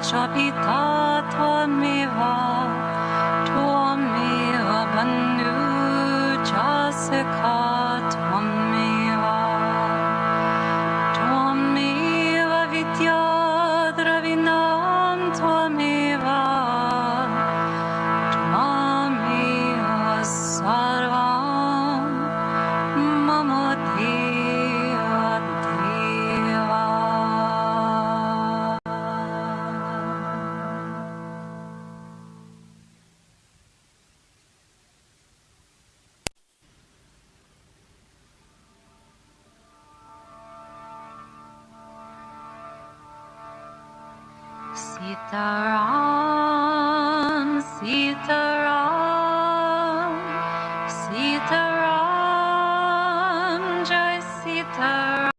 Pita Tvameva Banu Jasika Tvameva Vidya Dravinam Tvameva Sarvam Mama Deva Deva. Sitaram, Sitaram, Sitaram, Jai Sitaram.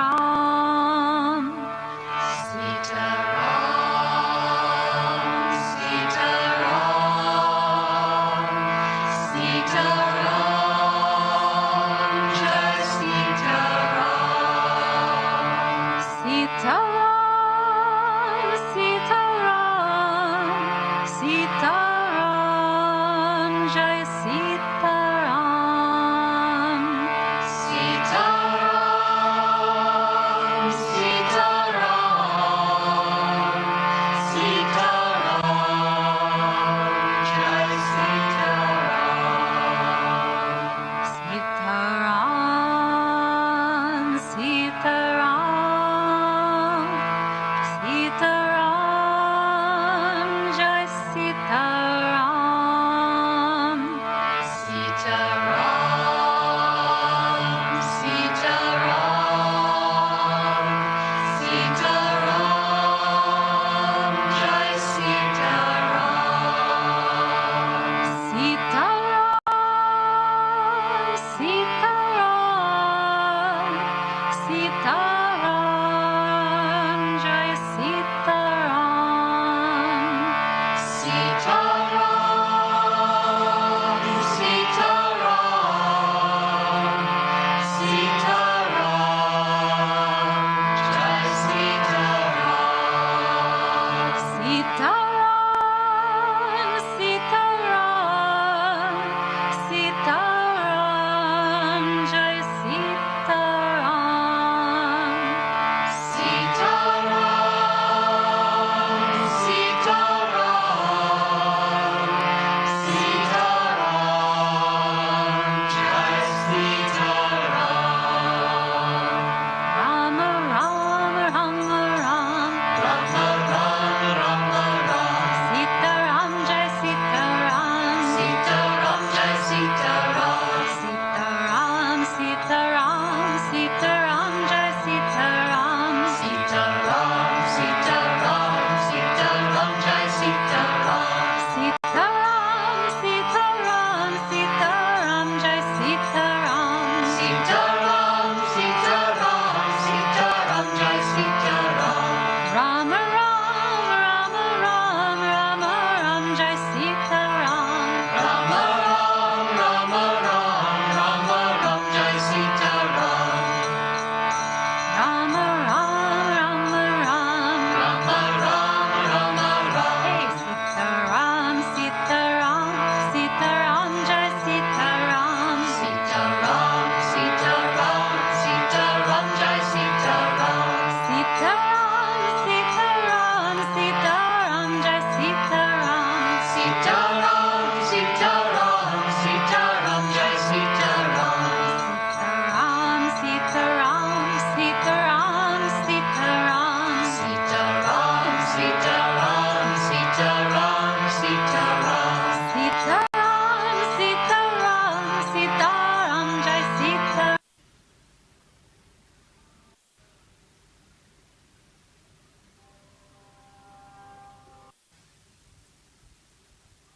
Sitaram, Sitaram, Sitaram, Jai Sitaram. Sitaram. Sitaram, Jai Sitaram. Sitaram, Sitaram, Sitaram, Jai Sitaram. Sitaram, Sitaram, Sitaram, Jai Sitaram. Sitaram, Sitaram, Sitaram, Jai Sitaram. Sitaram, Sitaram, Sitaram, Jai Sitaram. Sitaram, Sitaram, Sitaram, Jai Sitaram. Sitaram, Sitaram, Sitaram, Jai Sitaram. Sitaram, Sitaram, Sitaram, Jai Sitaram. Rama, Rama, Rama, Ram, Rama, Rama, Rama, Ram. Sitaram, Jai Sitaram. Sitaram, Jai Sitaram. Sitaram, Sitaram, Sitaram, Jai Sitaram. Sitaram, Sitaram, Sitaram, Jai Sitaram. Sitaram, Sitaram, Sitaram, Jai Sitaram. Sitaram, Sitaram, Sitaram, Jai Sitaram. Rama, Rama, Rama, Rama, Rama, Ram, Jai Sitaram. Rama, Rama, Rama, Rama, Ram, Jai Sitaram. Rama, Rama, Rama, Rama, Rama, Rama, Ram. Hey, Sitaram, Sitaram, Sitaram, Jai Sitaram. Sitaram, Sitaram, Sitaram, Jai Sitaram. Sitaram, Sitaram, Sitaram, Jai Sitaram. Sitaram, Sitaram, Sitaram, Jai Sitaram. Sitaram, Sitaram, Sitaram, Sitaram. Sitaram, Sitaram, Sitaram, Sitaram. Sitaram, Sitaram, Sitaram, Jai Sitaram.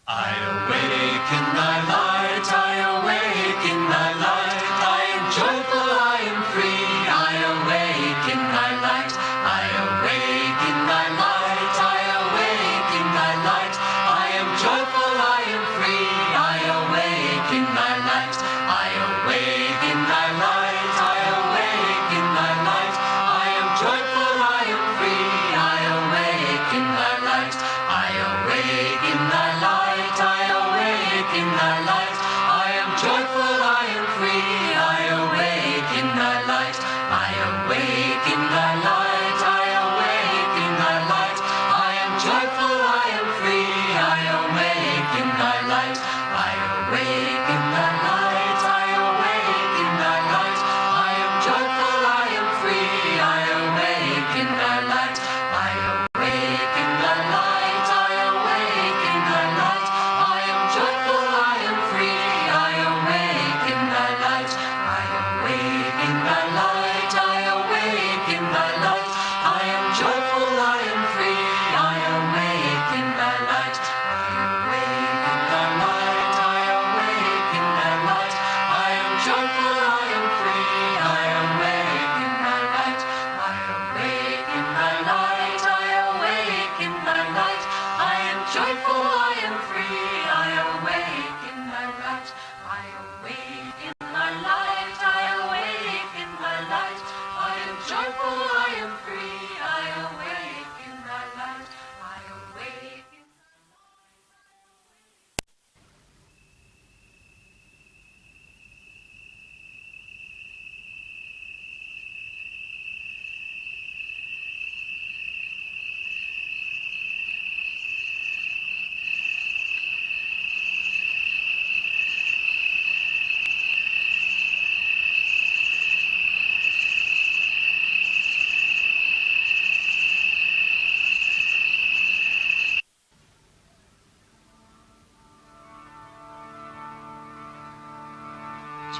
I awake in thy light, I awake in thy light, I am joyful, I am free, I awake in thy light, I awake in thy light, I awake in thy light, I am joyful, I am free, I awake in thy light, I awake in thy light, I awake in thy light, I am joyful, I am free, I awake in thy light.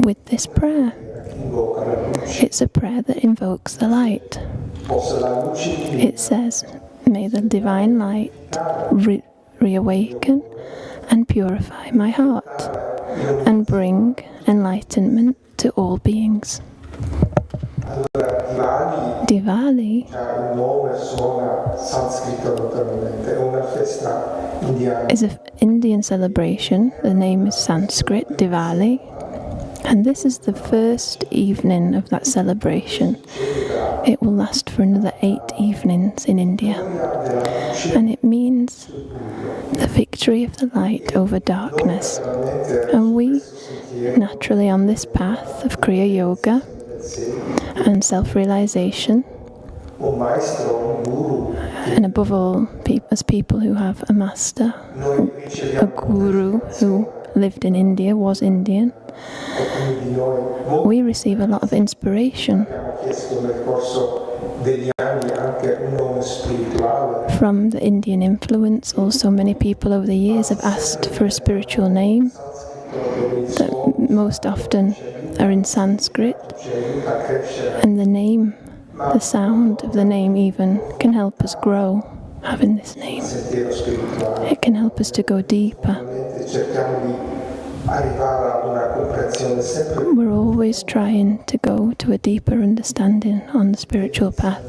with this prayer. It's a prayer that invokes the light. It says, may the divine light reawaken and purify my heart and bring enlightenment to all beings. Diwali is an Indian celebration. The name is Sanskrit, Diwali, and this is the first evening of that celebration. It will last for another 8 evenings in India, and it means the victory of the light over darkness. And we, naturally on this path of Kriya Yoga and self-realization, and above all, as people who have a master, a guru who lived in India, was Indian, we receive a lot of inspiration from the Indian influence. Also, many people over the years have asked for a spiritual name that most often are in Sanskrit, and the name, the sound of the name even, can help us grow. Having this name, it can help us to go deeper. We're always trying to go to a deeper understanding on the spiritual path,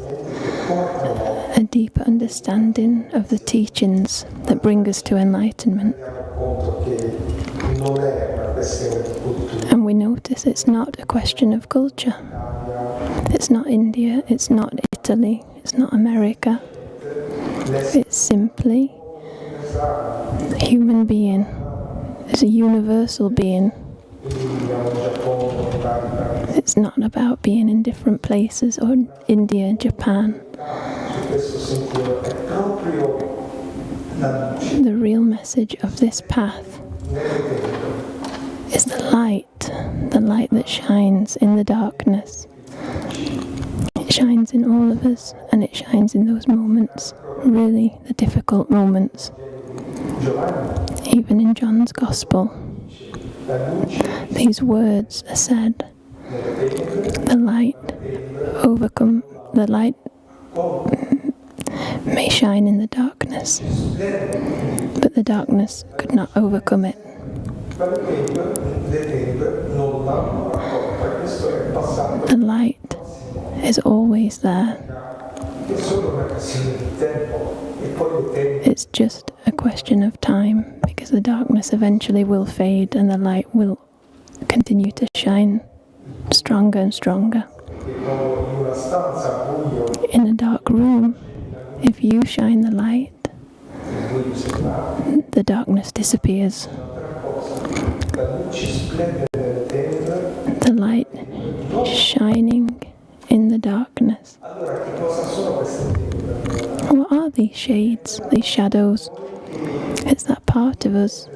a deeper understanding of the teachings that bring us to enlightenment. And we notice it's not a question of culture. It's not India, it's not Italy, it's not America. It's simply a human being. It's a universal being. It's not about being in different places or India and Japan. The real message of this path is the light that shines in the darkness. It shines in all of us, and it shines in those moments, really the difficult moments. Even in John's Gospel, these words are said: the light may shine in the darkness, but the darkness could not overcome it. The light is always there. It's just a question of time, because the darkness eventually will fade and the light will continue to shine stronger and stronger. In a dark room, if you shine the light, the darkness disappears. The light shining in the darkness. What are these shades, these shadows? It's that part of us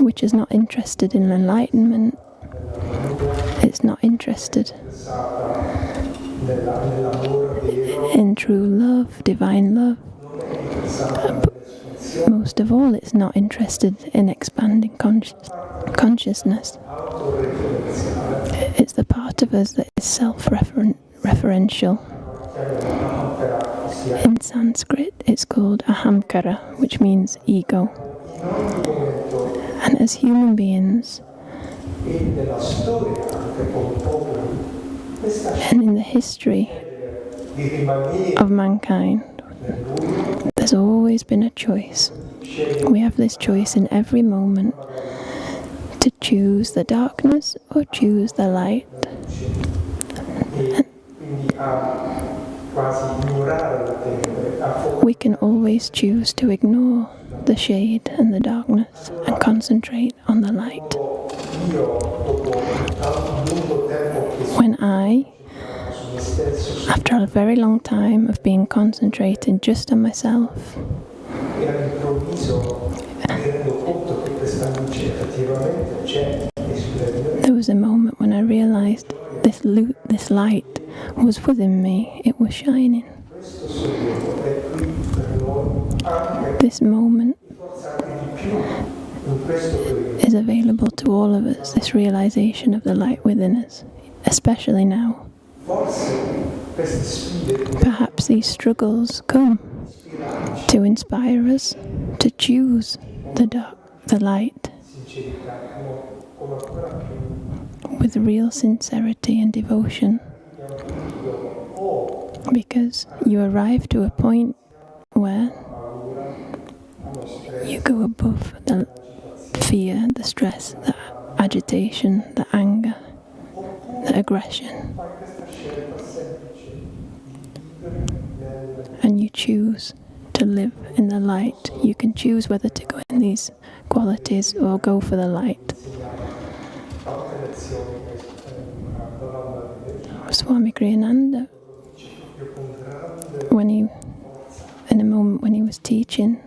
which is not interested in enlightenment. It's not interested in true love, divine love. But most of all, it's not interested in expanding consciousness. It's the part of us that is self-referential. In Sanskrit, it's called ahamkara, which means ego. And as human beings, and in the history of mankind, there's always been a choice. We have this choice in every moment to choose the darkness or choose the light. We can always choose to ignore the shade and the darkness and concentrate on the light. When after a very long time of being concentrated just on myself, there was a moment when I realized this light was within me, it was shining. This moment is available to all of us, this realization of the light within us, especially now. Perhaps these struggles come to inspire us to choose the light with real sincerity and devotion, because you arrive to a point where you go above the fear, the stress, the agitation, the anger, the aggression, and you choose to live in the light. You can choose whether to go in these qualities or go for the light. Swami Kriyananda, in a moment when he was teaching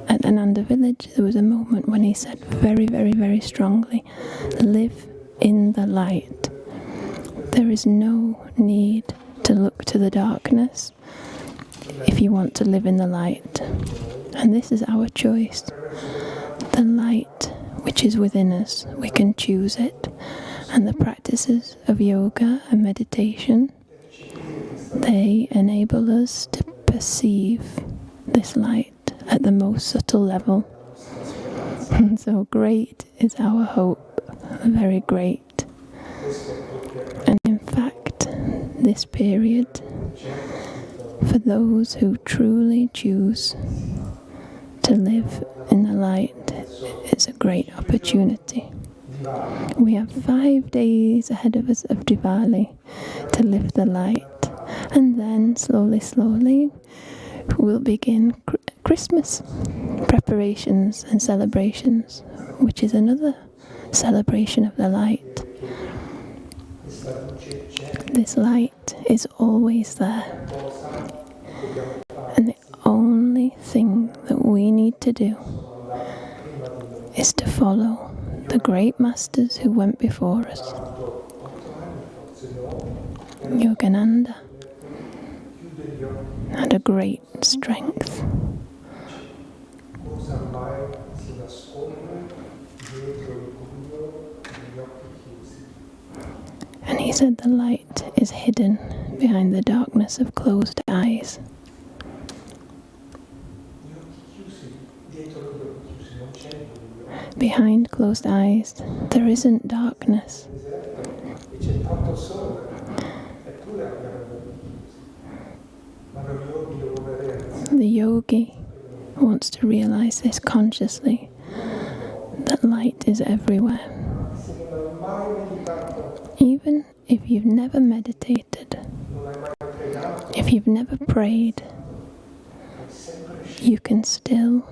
at Ananda village, there was a moment when he said very, very, very strongly, live in the light. There is no need to look to the darkness if you want to live in the light. And this is our choice. The light which is within us, we can choose it. And the practices of yoga and meditation, they enable us to perceive this light at the most subtle level. And so great is our hope, very great. And in fact, this period, for those who truly choose to live in the light, is a great opportunity. We have 5 days ahead of us of Diwali to live the light, and then slowly, slowly we'll begin Christmas preparations and celebrations, which is another celebration of the light. This light is always there, and the only thing that we need to do is to follow the great masters who went before us. Yogananda had a great strength. And he said the light is hidden behind the darkness of closed eyes. Behind closed eyes, there isn't darkness. The yogi wants to realize this consciously, that light is everywhere. Even if you've never meditated, if you've never prayed, you can still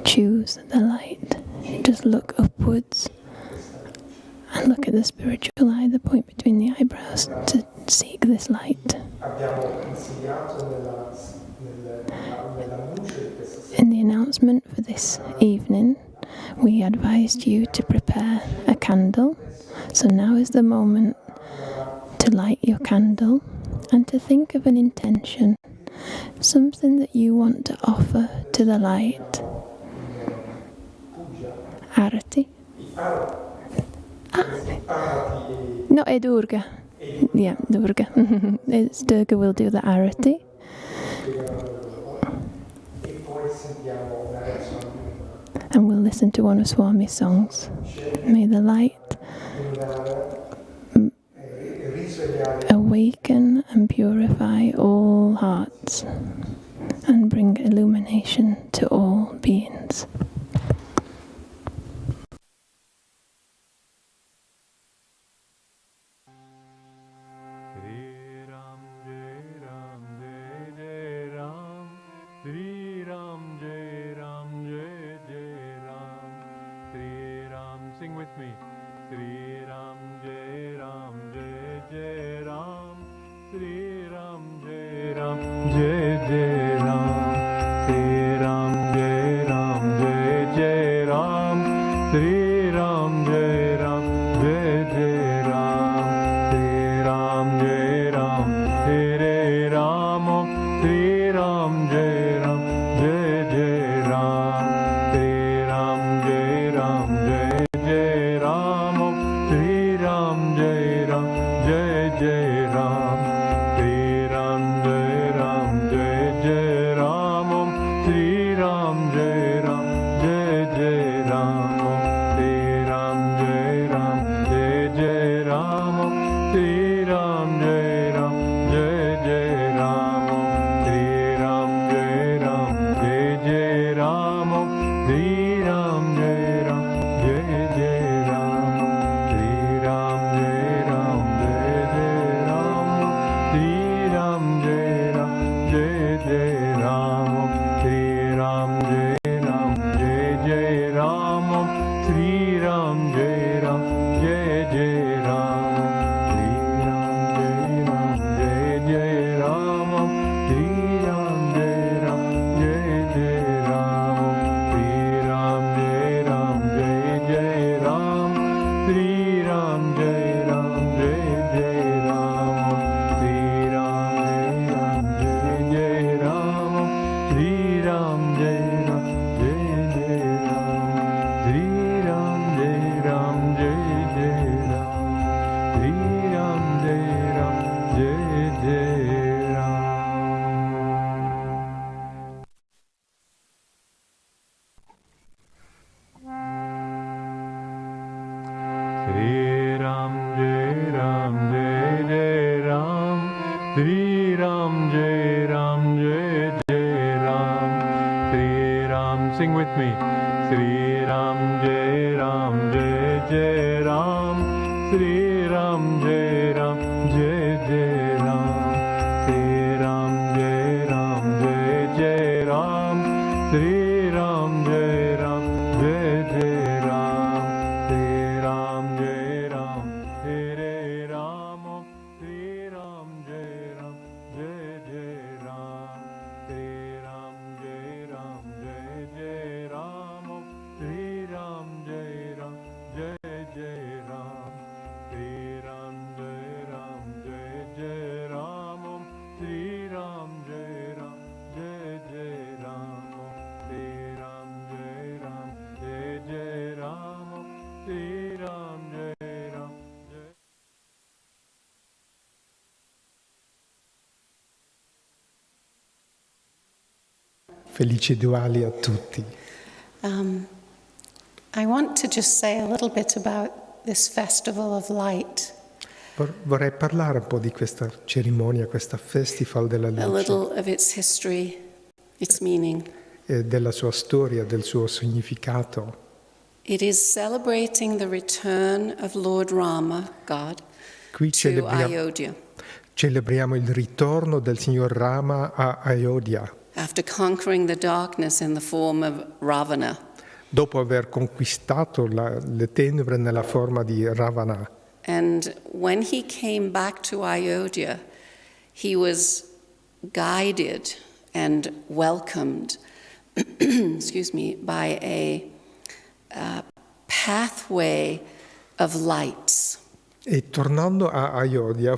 choose the light. Just look upwards and look at the spiritual eye, the point between the eyebrows, to seek this light. In the announcement for this evening, we advised you to prepare a candle. So now is the moment to light your candle and to think of an intention, something that you want to offer to the light. Arati. No, Durga. Yeah, Durga. It's Durga will do the Arati. And we'll listen to one of Swami's songs. May the light awaken and purify all hearts and bring illumination to all beings. Sing with me. Sri Ram Jai Ram Jai Jai Ram. Sri Ram Jai Ram Jai Jai Ram. Sri Ram Jai Ram Jai Ram, Sri Ram, Jai Ram, Jai Jai Ram, Sri Ram, Jai Ram, Jai Jai Ram, Sri Ram, Jai Ram, Jai Jai Ram, Sri Ram, Jai Ram, Jai Jai Ram, Sri Ram, Jai Ram, Jai Jai Ram, Sri Ram, Jai Ram, Jai Jai Ram, Sri Ram, Jai Ram, Jai Jai Ram, Sri Ram, Jai Ram, Jai Jai Ram, Sri Ram, Jai Ram, Jai Jai Ram, Sri Ram, Jai Ram, Jai Jai Ram. Sri Ram, Jai Ram, Jai Jai Ram, Sri Ram, Jai Ram, Jai Jai Ram, Sri Ram, sing with me. Sri Ram, Jai Ram, Jai Jai Ram, Sri Ram, Jai Ram, Jai Jai Ram, Sri Ram, Jai Ram, Jai Jai Ram, Sri Ram, Jai Ram, Jai Jai Ram, Sri Ram, Jai Ram, Hare Ram, Sri Ram, Jai Ram, Jai Jai Ram, Sri Ram, Jai Ram, Jai Jai Ram, Sri Ram, Jai Ram, Jai Jai Ram, Sri Ram, Jai Ram, Jai Jai Ram, Sri Ram, Jai Ram, Jai Jai Ram, Sri Ram, Jai Ram, Jai Jai Ram, Sri Ram, Jai Ram, Jai. Felice Diwali a tutti. I want to just say a little bit about this festival of light, Vorrei parlare un po' di questa cerimonia, questa festival della a luce, little of its history, its meaning. della sua storia, del suo significato. It is celebrating the return of Lord Rama, God, Qui to Ayodhya celebriamo il ritorno del signor Rama a Ayodhya, after conquering the darkness in the form of Ravana. dopo aver conquistato le tenebre nella forma di Ravana. And when he came back to Ayodhya, he was guided and welcomed excuse me, by a pathway of lights. E tornando a Ayodhya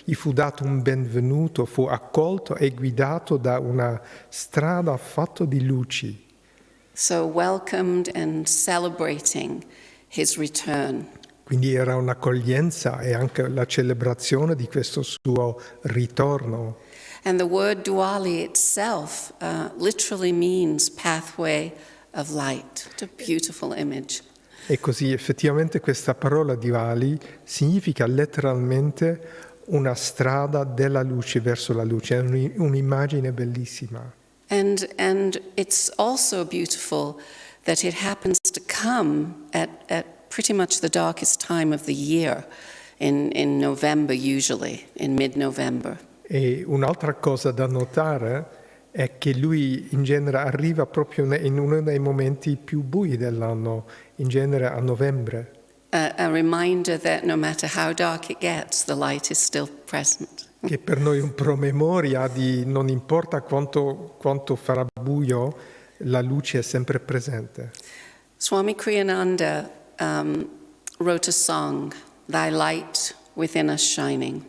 gli fu dato un benvenuto, fu accolto e guidato da una strada fatta di luci. So welcomed and celebrating his return. Quindi era un'accoglienza e anche la celebrazione di questo suo ritorno. And the word Diwali itself literally means pathway of light. It's a beautiful image. E così effettivamente questa parola Diwali significa letteralmente una strada della luce verso la luce, è un'immagine bellissima. And it's also beautiful that it happens to come at pretty much the darkest time of the year, in November usually, in mid-November. E un'altra cosa da notare è che lui in genere arriva proprio in uno dei momenti più bui dell'anno, in genere a novembre. A reminder that no matter how dark it gets, the light is still present. Che per noi è un promemoria di non importa quanto farà buio, la luce è sempre presente. Swami Kriyananda wrote a song, Thy Light Within Us Shining.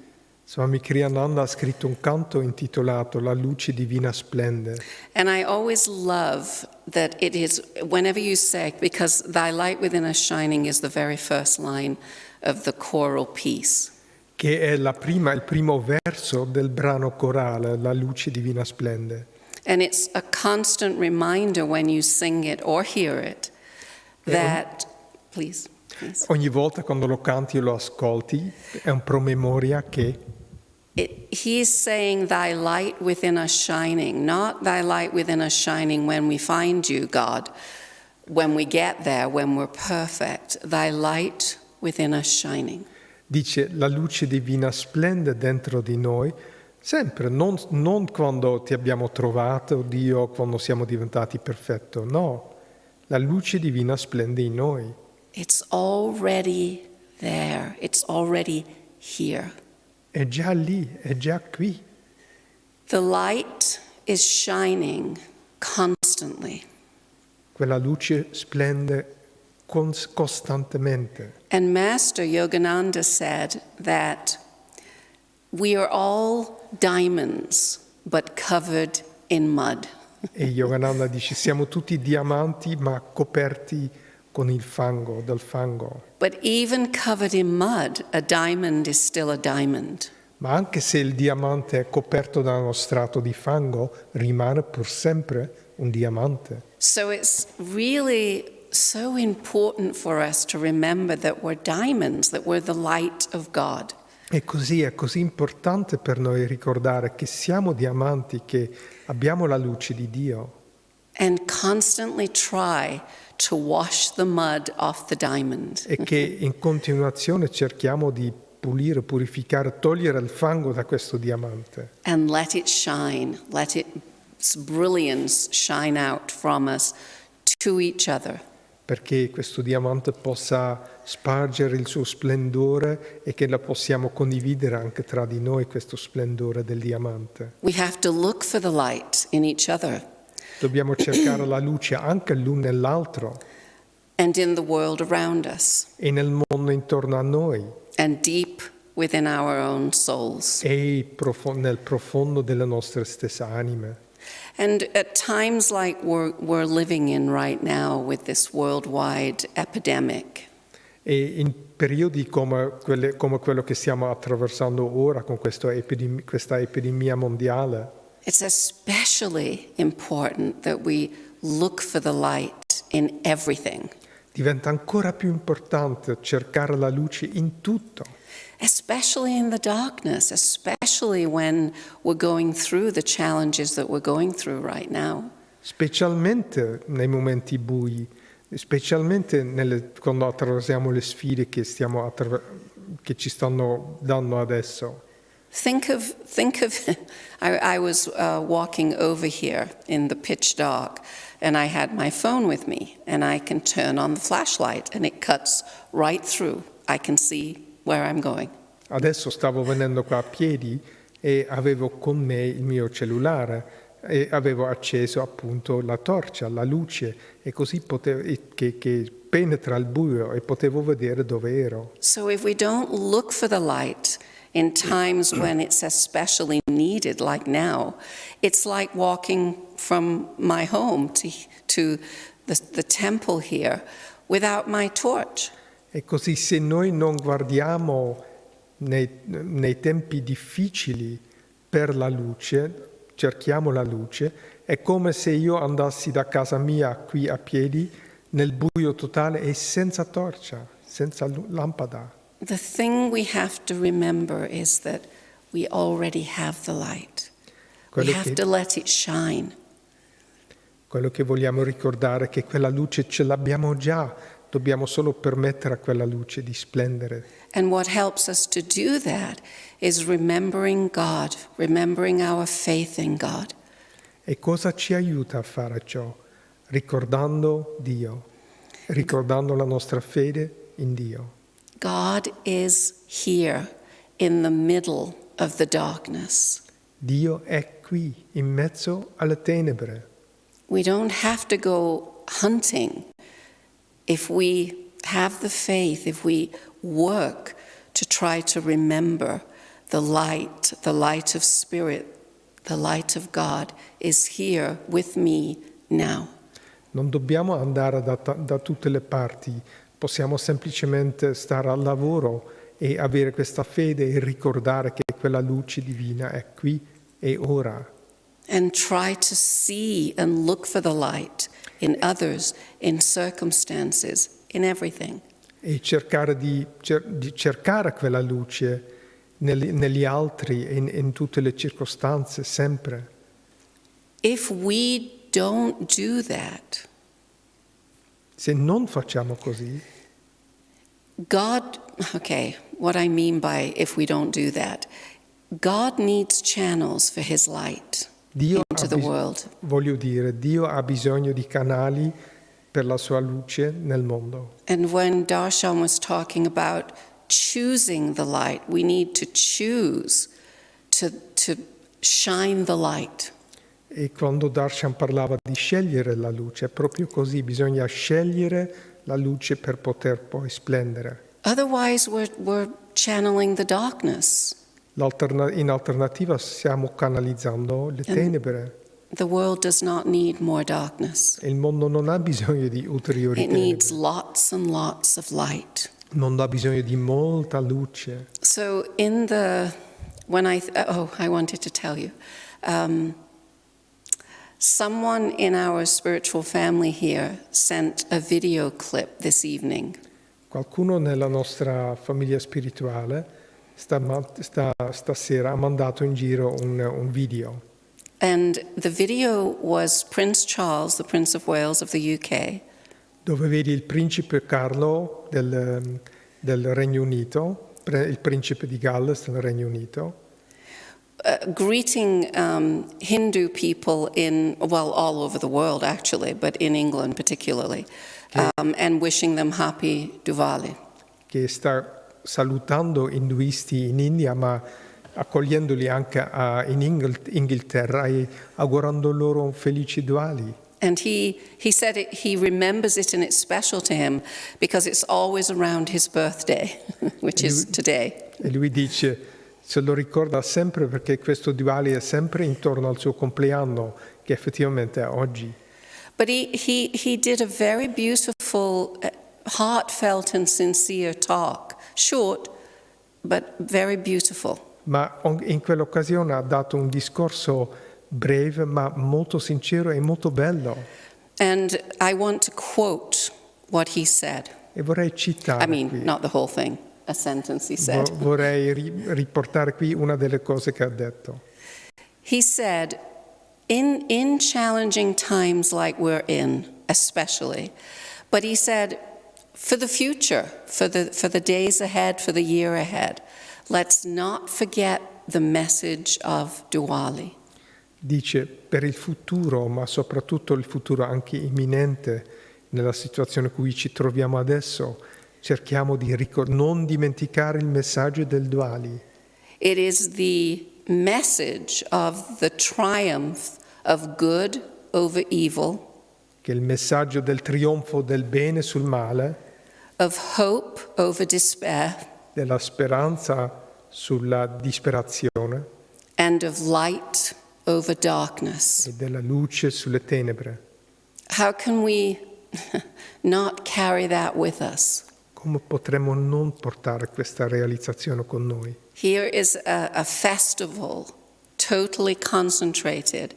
Swami Kriyananda ha scritto un canto intitolato La luce divina splende. And I always love that it is, whenever you say, because Thy Light Within Us Shining is the very first line of the choral piece. Che è il primo verso del brano corale, La luce divina splende. And it's a constant reminder when you sing it or hear it that, please. Ogni volta quando lo canti o lo ascolti è un promemoria che He's saying thy light within us shining, not thy light within us shining when we find you, God, when we get there, when we're perfect, thy light within us shining. dice la luce divina splende dentro di noi, Sempre, non quando ti abbiamo trovato, Dio, quando siamo diventati perfetti, no. La luce divina splende in noi. It's already there. It's already here. È già lì, è già qui. The light is shining constantly. Quella luce splende costantemente. And Master Yogananda said that we are all diamonds, but covered in mud. E Yogananda dice, siamo tutti diamanti ma coperti con il fango, del fango. But even covered in mud, a diamond is still a diamond. Ma anche se il diamante è coperto da uno strato di fango, rimane pur sempre un diamante. So it's really so important for us to remember that we're diamonds, that we're the light of God. E così è così importante per noi ricordare che siamo diamanti, che abbiamo la luce di Dio. And constantly try to wash the mud off the diamond. E che in continuazione cerchiamo di pulire, purificare, togliere il fango da questo diamante. And let it shine, let its brilliance shine out from us to each other. Perché questo diamante possa spargere il suo splendore e che la possiamo condividere anche tra di noi, questo splendore del diamante. We have to look for the light in each other Dobbiamo cercare la luce anche l'un nell'altro and in the world around us e nel mondo intorno a noi and deep within our own souls. e nel profondo delle nostre stesse anime. And at times like we're living in right now with this worldwide epidemic, E in periodi come quello che stiamo attraversando ora con questa epidemia mondiale, it's especially important that we look for the light in everything, diventa ancora più importante cercare la luce in tutto, especially in the darkness, especially when we're going through the challenges that we're going through right now. specialmente nei momenti bui, specialmente quando attraversiamo le sfide che ci stanno dando adesso. Think of I was walking over here in the pitch dark, and I had my phone with me, and I can turn on the flashlight, and it cuts right through. I can see where I'm going. Adesso stavo venendo qua a piedi e avevo con me il mio cellulare e avevo acceso appunto la torcia, la luce, e così che penetra il buio e potevo vedere dove ero. So if we don't look for the light in times when it's especially needed, like now, it's like walking from my home to the temple here without my torch. E così se noi non guardiamo nei tempi difficili per la luce, cerchiamo la luce, è come se io andassi da casa mia qui a piedi nel buio totale e senza torcia, senza lampada. The thing we have to remember is that we already have the light. We have to let it shine. Quello che vogliamo ricordare è che quella luce ce l'abbiamo già, dobbiamo solo permettere a quella luce di splendere. And what helps us to do that is remembering God, remembering our faith in God. E cosa ci aiuta a fare ciò? Ricordando Dio, ricordando la nostra fede in Dio. God is here in the middle of the darkness. Dio è qui, in mezzo alle tenebre. We don't have to go hunting if we have the faith, if we work to try to remember the light of spirit, the light of God is here with me now. Non dobbiamo andare da tutte le parti, possiamo semplicemente stare al lavoro e avere questa fede e ricordare che quella luce divina è qui e ora. And try to see and look for the light in others, in circumstances, in everything. E cercare di cercare quella luce negli altri e in tutte le circostanze, sempre. If we don't do that, Se non facciamo così, what I mean by if we don't do that, God needs channels for his light Dio into the world. voglio dire, Dio ha bisogno di canali per la sua luce nel mondo. And when Darshan was talking about choosing the light, we need to choose to shine the light. E quando Darshan parlava di scegliere la luce, è proprio così, bisogna scegliere la luce per poter poi splendere. Otherwise, we're channeling the darkness. In alternativa stiamo canalizzando le tenebre. The world does not need more darkness. E il mondo non ha bisogno di ulteriori It needs tenebre. lots and lots of light. Il mondo ha bisogno di molta luce. So I wanted to tell you, someone in our spiritual family here sent a video clip this evening. Qualcuno nella nostra famiglia spirituale stasera ha mandato in giro un video. And the video was Prince Charles, the Prince of Wales of the UK, Dove vedi il principe Carlo del Regno Unito, il principe di Galles del Regno Unito, greeting Hindu people all over the world actually, but in England particularly, and wishing them happy Diwali. che sta salutando induisti in India, ma accogliendoli anche in Inghilterra e augurando loro un felice Diwali. And he said he remembers it and it's special to him because it's always around his birthday, which is today. E lui dice, se lo ricorda sempre perché questo Diwali è sempre intorno al suo compleanno, che effettivamente è oggi. But he did a very beautiful, heartfelt and sincere talk, short, but very beautiful. Ma in quell'occasione ha dato un discorso breve, ma molto sincero e molto bello. And I want to quote what he said. E vorrei citare qui. Not the whole thing, a sentence he said. Vorrei riportare qui una delle cose che ha detto. He said, in challenging times like we're in, especially, but he said, for the future, for the days ahead, for the year ahead, let's not forget the message of Diwali. Dice, per il futuro, ma soprattutto il futuro anche imminente, nella situazione in cui ci troviamo adesso, cerchiamo di non dimenticare il messaggio del Diwali. It is the message of the triumph of good over evil, Che è il messaggio del trionfo del bene sul male, of hope over despair, della speranza sulla disperazione and of light over darkness. e della luce sulle tenebre. How can we not carry that with us? Come potremmo non portare questa realizzazione con noi? Here is a festival totally concentrated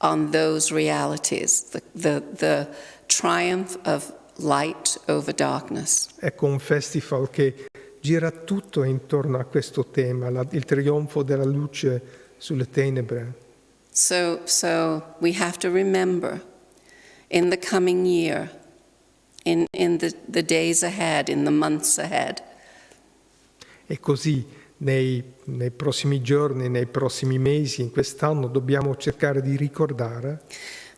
on those realities, the triumph of light over darkness. Ecco un festival che gira tutto intorno a questo tema, il trionfo della luce sulle tenebre. So we have to remember in the coming year, in the days ahead, in the months ahead, E così nei prossimi giorni, nei prossimi mesi, in quest'anno dobbiamo cercare di ricordare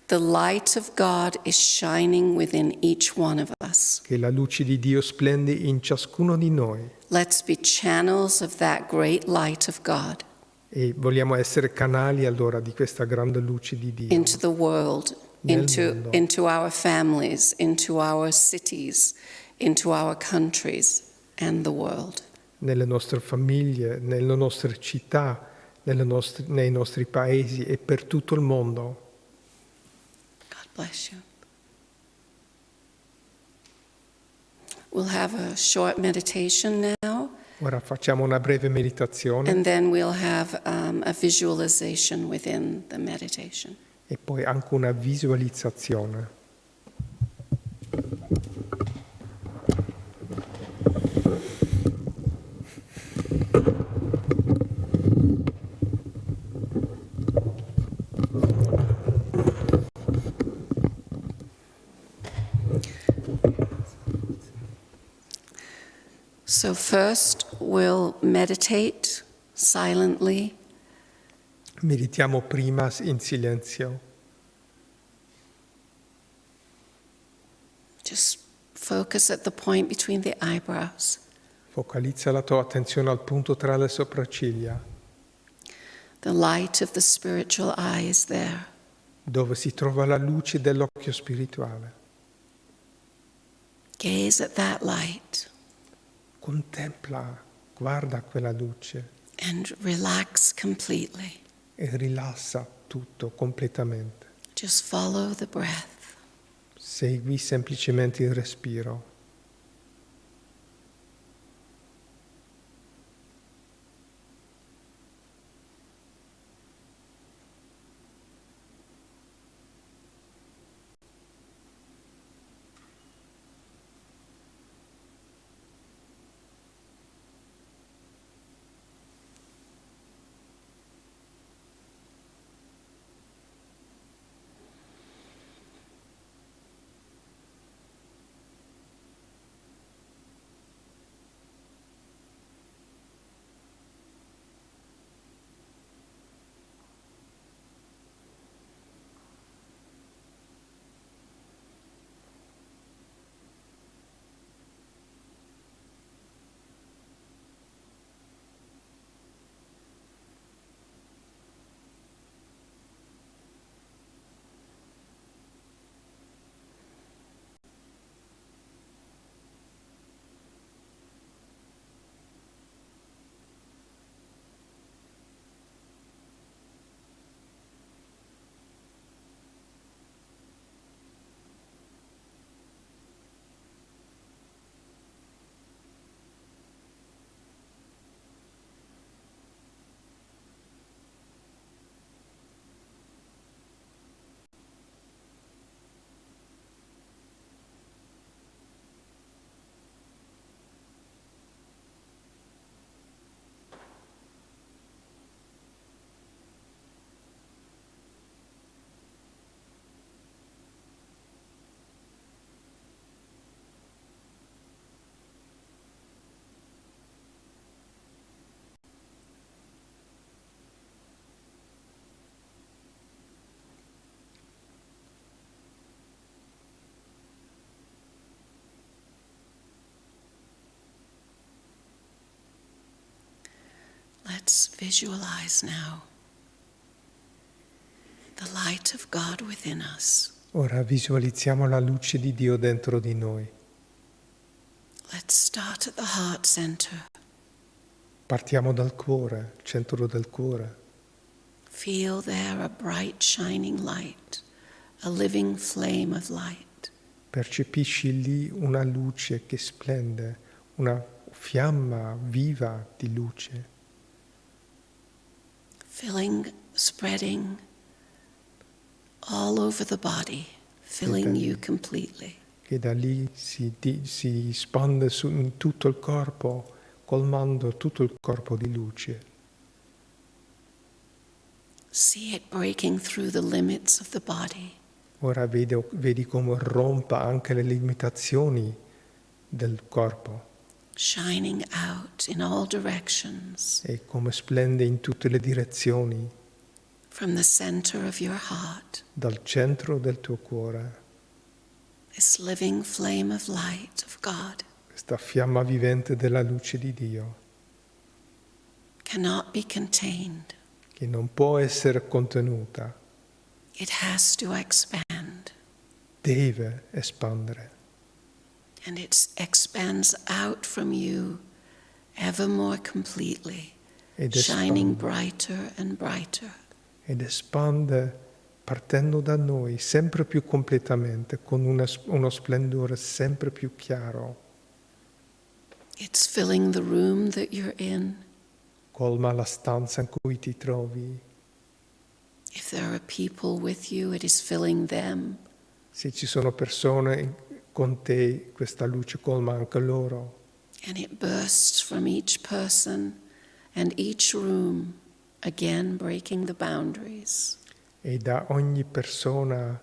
the light of God is shining within each one of us. che la luce di Dio splende in ciascuno di noi Let's be channels of that great light of God e vogliamo essere canali allora di questa grande luce di Dio into the world, Nel mondo. into our families, into our cities, into our countries and the world. nelle nostre famiglie, nelle nostre città, nei nostri paesi e per tutto il mondo. God bless you. We'll have a short meditation now, Ora facciamo una breve meditazione and then we'll have a visualization within the meditation. e poi anche una visualizzazione. So first we'll meditate silently Meditiamo prima in silenzio. Just focus at the point between the eyebrows. Focalizza la tua attenzione al punto tra le sopracciglia, The light of the spiritual eye is there. dove si trova la luce dell'occhio spirituale. Gaze at that light Contempla, guarda quella luce and relax completely. e rilassa tutto completamente. Just follow the breath. Segui semplicemente il respiro. Let's visualize now the light of God within us. Ora visualizziamo la luce di Dio dentro di noi. Let's start at the heart center. Partiamo dal cuore, centro del cuore. Feel there a bright shining light, a living flame of light. Percepisci lì una luce che splende, una fiamma viva di luce, Filling, spreading all over the body, filling you completely. che da lì si spande in tutto il corpo, colmando tutto il corpo di luce. See it breaking through the limits of the body. Ora vedi come rompa anche le limitazioni del corpo Shining out in all directions e come splende in tutte le direzioni from the center of your heart. dal centro del tuo cuore. This living flame of light of God Questa fiamma vivente della luce di Dio cannot be contained. che non può essere contenuta, It has to expand. deve espandere And it expands out from you ever more completely, ed shining espande, brighter and brighter. ed espande partendo da noi sempre più completamente con uno splendore sempre più chiaro. It's filling the room that you're in. Colma la stanza in cui ti trovi. If there are people with you, it is filling them. Se ci sono persone con te, questa luce colma anche loro. And it bursts from each person and each room, again breaking the boundaries. E da ogni persona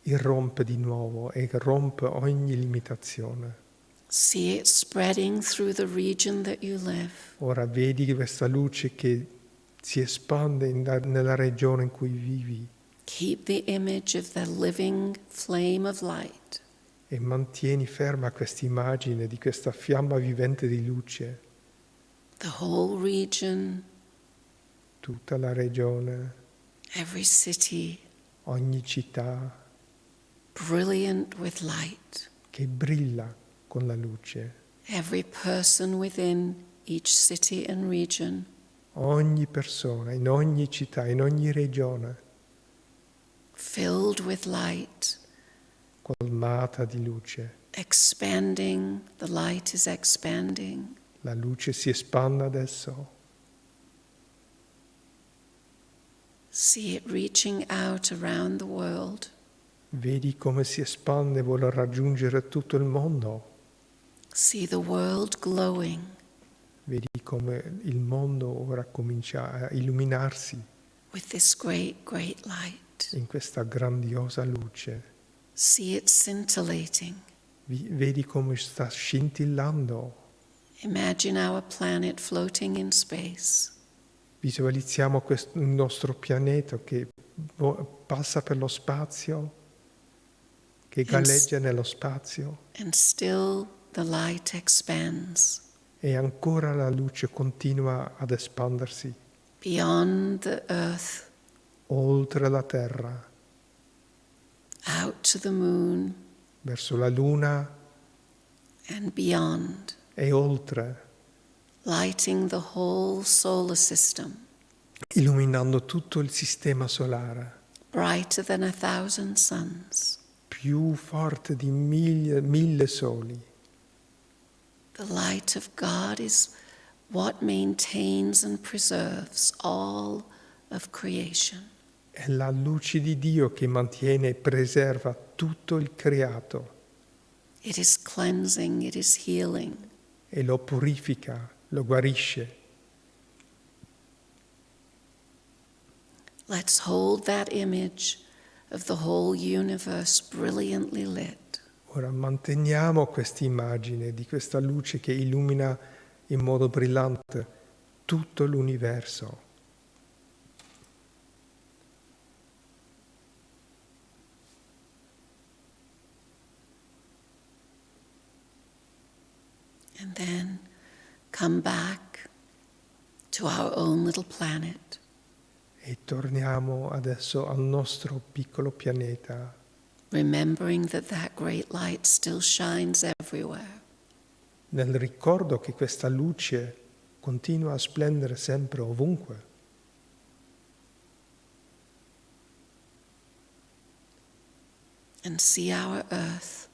irrompe di nuovo e rompe ogni limitazione. See it spreading through the region that you live. Ora vedi questa luce che si espande nella regione in cui vivi Keep the image of the living flame of light e mantieni ferma questa immagine di questa fiamma vivente di luce, the whole region, tutta la regione, every city, ogni città brilliant with light, che brilla con la luce, every person within each city and region, ogni persona, in ogni città, in ogni regione, filled with light, colmata di luce. expanding, the light is expanding. La luce si espande adesso. See it reaching out around the world. Vedi come si espande, vuole raggiungere tutto il mondo. See the world glowing. Vedi come il mondo ora comincia a illuminarsi With this great, great light. in questa grandiosa luce. See it scintillating. Vedi come sta scintillando. Imagine our planet floating in space. Visualizziamo il nostro pianeta che passa per lo spazio, che galleggia nello spazio And still the light expands e ancora la luce continua ad espandersi beyond the earth, oltre la terra, out to the moon, verso la luna and beyond, e oltre, lighting the whole solar system, illuminando tutto il sistema solare, brighter than 1,000 suns. più forte di mille soli. The light of God is what maintains and preserves all of creation. È la luce di Dio che mantiene e preserva tutto il creato It is cleansing, it is healing. e lo purifica, lo guarisce. Let's hold that image of the whole universe brilliantly lit. Ora manteniamo questa immagine di questa luce che illumina in modo brillante tutto l'universo. And then come back to our own little planet. E torniamo adesso al nostro piccolo pianeta, Remembering that great light still shines everywhere. nel ricordo che questa luce continua a splendere sempre ovunque. And see our earth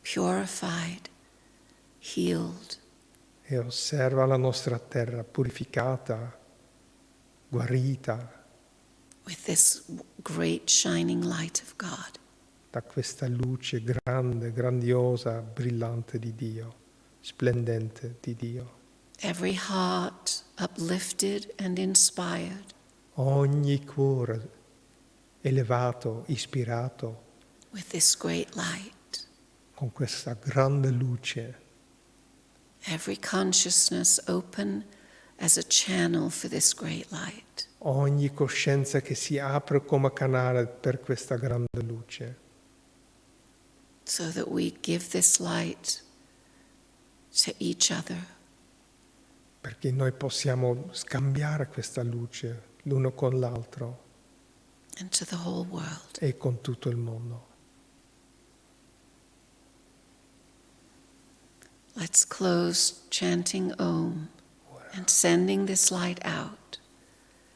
purified, healed, E osserva la nostra terra purificata, guarita with this great shining light of God. da questa luce grande, grandiosa, brillante di Dio, splendente di Dio. Every heart uplifted and inspired Ogni cuore elevato, ispirato with this great light. con questa grande luce. Every consciousness open as a channel for this great light. Ogni coscienza che si apre come canale per questa grande luce, So that we give this light to each other, perché noi possiamo scambiare questa luce l'uno con l'altro and to the whole world. e con tutto il mondo. Let's close chanting Om and sending this light out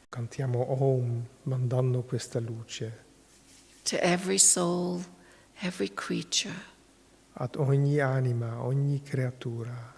Cantiamo Om, mandando questa luce to every soul, every creature. ad ogni anima, ogni creatura.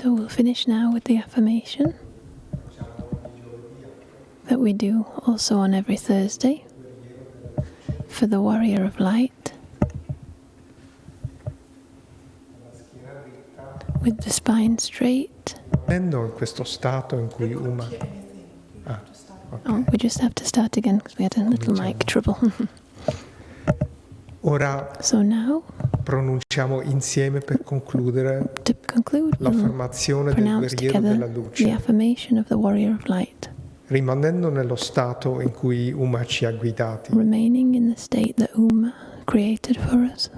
So we'll finish now with the affirmation that we do also on every Thursday for the warrior of light, with the spine straight. In questo stato in cui Uma... Oh, we just have to start again because we had a little mic trouble. Ora So now, pronunciamo insieme per concludere to conclude, we'll l'affermazione del pronounce guerriero della together the luce, affirmation of the warrior of light, rimanendo nello stato in cui Uma ci ha guidati, remaining in the state that Uma created for us.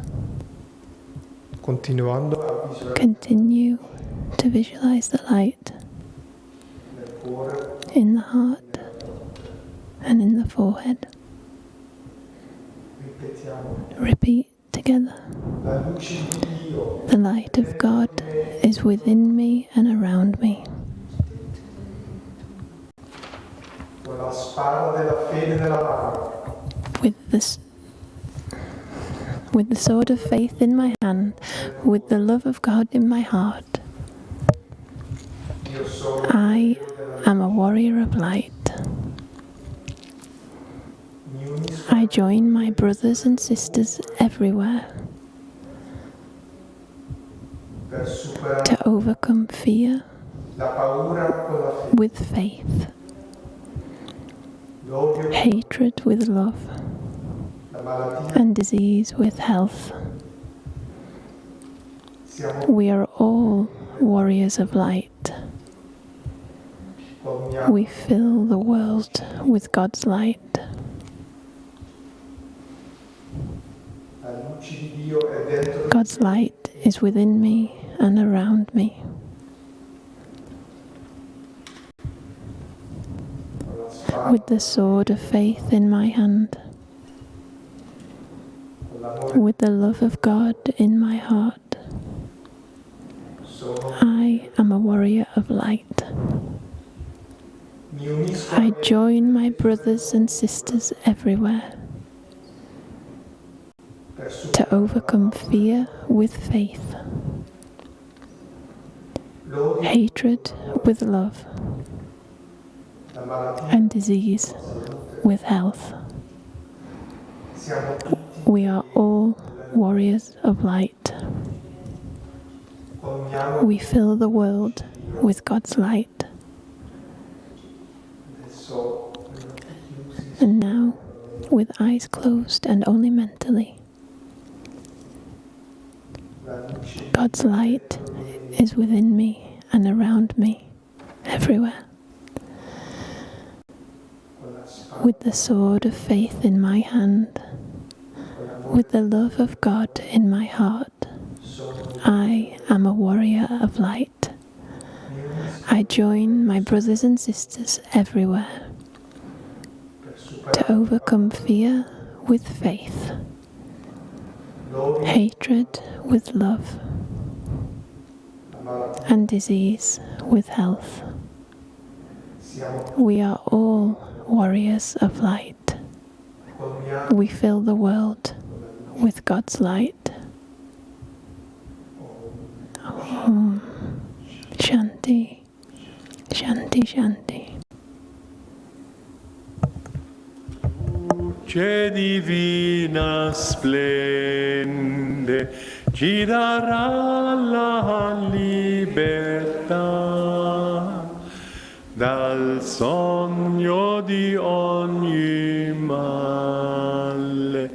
continuando a visualizzare Continue to visualize the light nel cuore in the heart and in the forehead. ripetiamo Repeat together. la luce di Dio The light of God is within me and around me. con la spada della fede nella mano With the sword of faith in my hand, with the love of God in my heart. io sono I am a warrior of light. mi unisco I join my brothers and sisters everywhere per superare to overcome fear la paura con la fede, with faith, l'odio, hatred with love, la malattia. and disease with health. Siamo We are all warriors of light. colmiamo We fill the world with God's light. la luce di Dio è dentro di God's light is within me and around me. con la spada, With the sword of faith in my hand, con l'amore. with the love of God in my heart. Sono I am a warrior of light. mi unisco I join my brothers and sisters everywhere per to overcome fear with faith, l'odio, hatred with love, la malattia. and disease with health. Siamo tutti We are all warriors of light. colmiamo We fill the world with God's light. adesso And now, with eyes closed and only mentally, la luce God's light is within me and around me, everywhere. con la spada, With the sword of faith in my hand, con l'amore. with the love of God in my heart, Sono I am a warrior of light. mi unisco I join my brothers and sisters everywhere per to superare overcome fear with faith, l'odio, hatred with love, la malattia. and disease with health. Siamo We are all warriors of light. colmiamo We fill the world with God's light. Om Shanti, Shanti, Shanti. Luce divina splende, ci darà la libertà dal sogno di ogni male,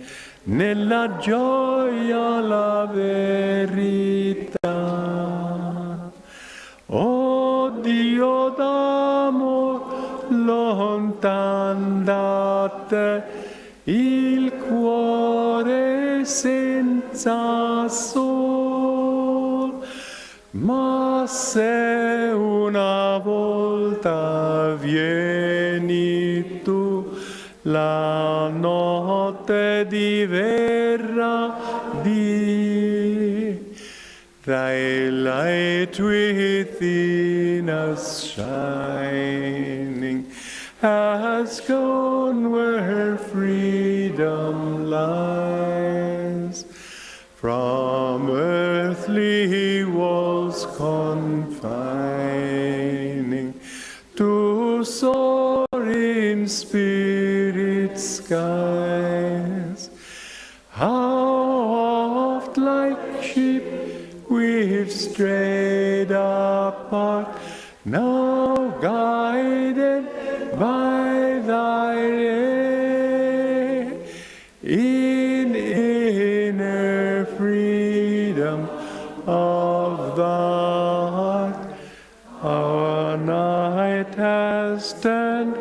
nella gioia la verità. Oh Dio d'amor, lontan da te, il cuore senza sol, ma se una volta vieni tu, la notte diverrà di thy light within us shining has gone where freedom lies from earthly walls walls confining, to soar in spirit skies. How oft like sheep we've strayed apart, now guided by thy ray, in inner freedom of the heart, our night has turned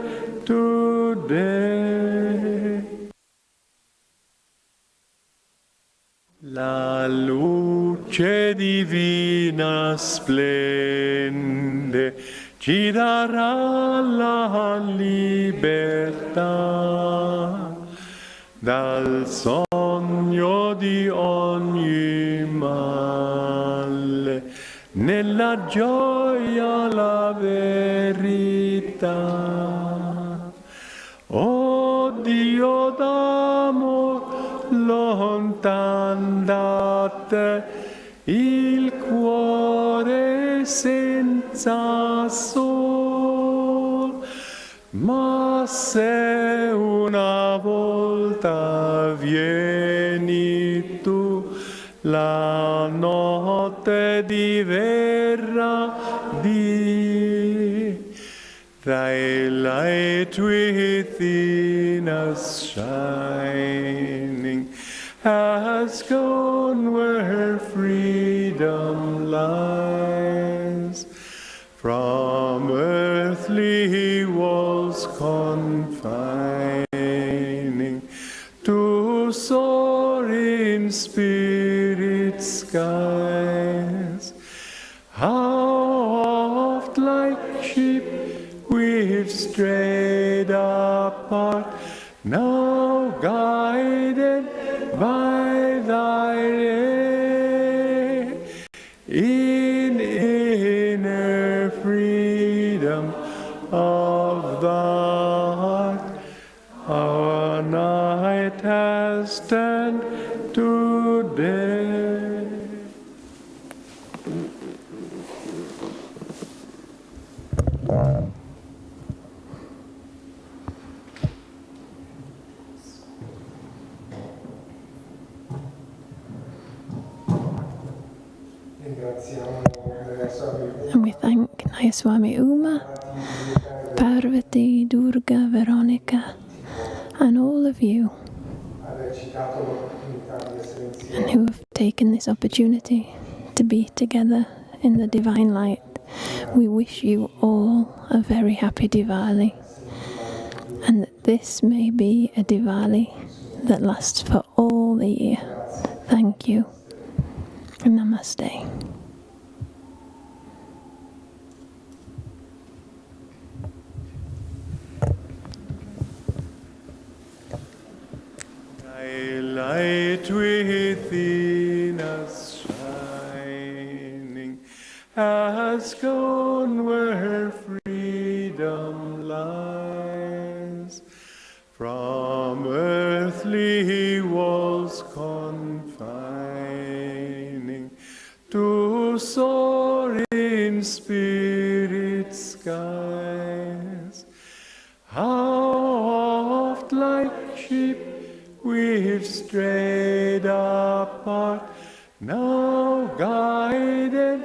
to day. La luce divina splende, ci darà la libertà dal sogno di ogni male, nella gioia la verità. O Dio d'amor, lontan da te, il cuore senza sol, ma se una volta vieni tu, la notte diverrà di. Thy light within us shining has gone where freedom lies, from earthly walls confining, to soar in spirit skies. How oft like sheep we've strayed apart, now guided by thy ray, in inner freedom of the heart, our night has turned to day. And we thank Nayaswami Uma, Parvati, Durga, Veronica, and all of you, and who have taken this opportunity to be together in the divine light. We wish you all a very happy Diwali, and that this may be a Diwali that lasts for all the year. Thank you. Namaste. Thy light within us shining has gone where freedom lies, from earthly walls confining, to soar in spirit skies. How oft like sheep we've strayed apart, now guided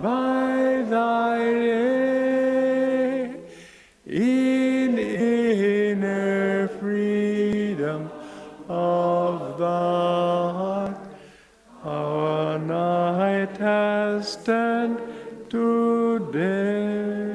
by thy ray, in inner freedom of the heart, our night has turned to day.